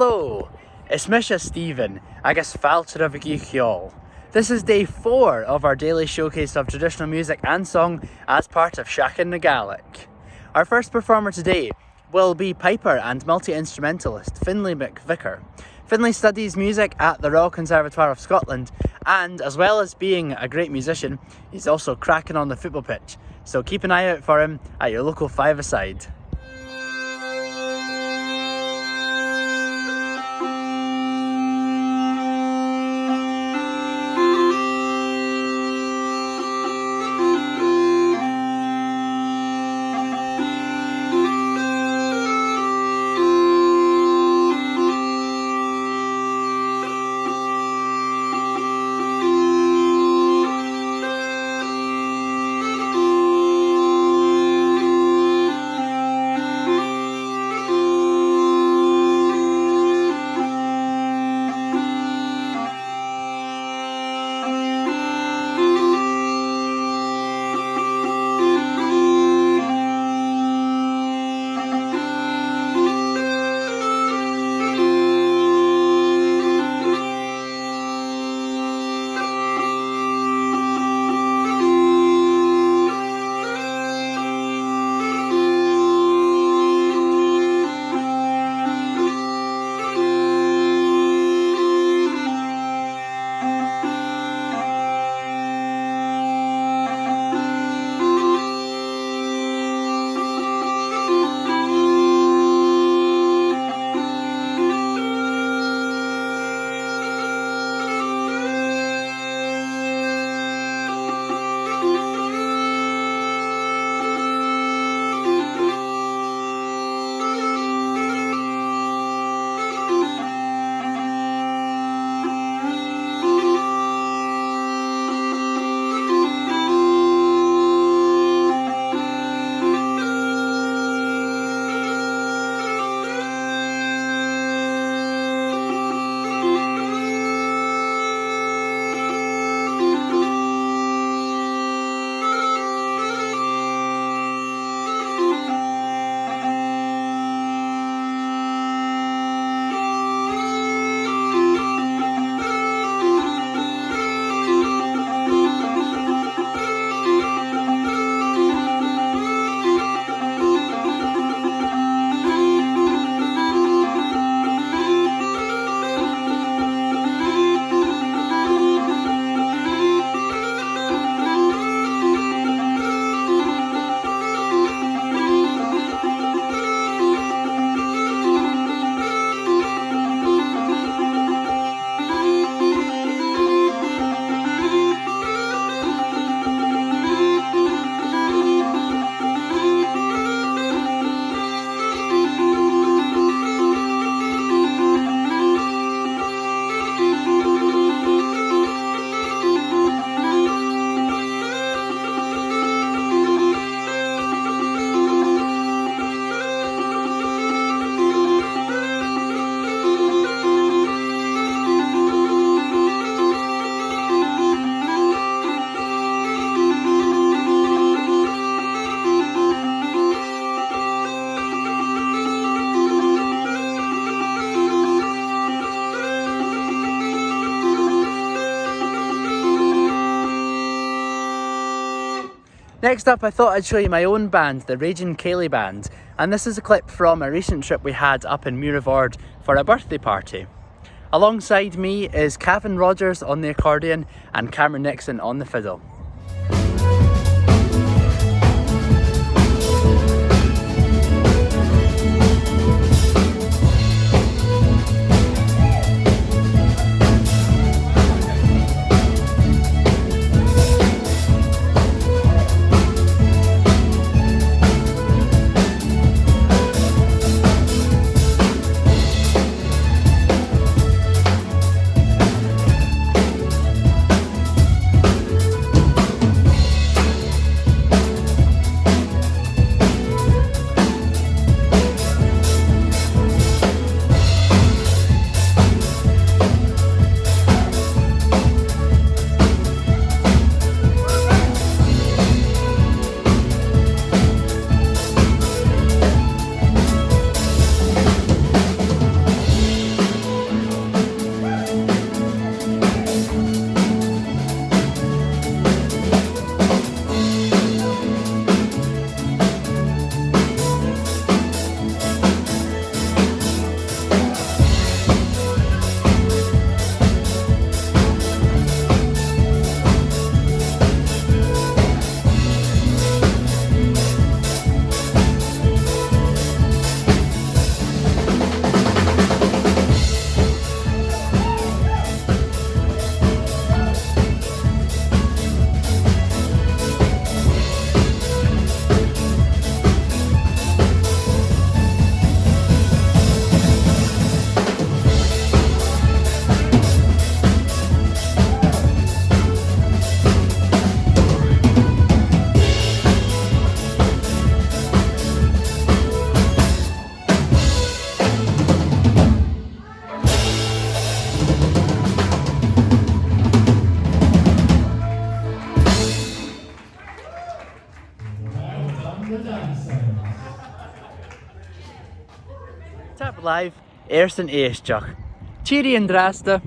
Hello, it's Misha Stephen, agus fáilte a bhí CEOL. This is day 4 of our daily showcase of traditional music and song as part of Seachdain na Gaelic. Our first performer today will be piper and multi-instrumentalist Finlay MacVicar. Finlay studies music at the Royal Conservatoire of Scotland, and as well as being a great musician, he's also cracking on the football pitch. So keep an eye out for him at your local five-a-side. Next up, I thought I'd show you my own band, the Raging Cèol Band, and this is a clip from a recent trip we had up in Muirvord for a birthday party. Alongside me is Cavan Rodgers on the accordion and Nixon on the fiddle. the dancers. Tap live, Eirson Eistach. Cheery and Drasta.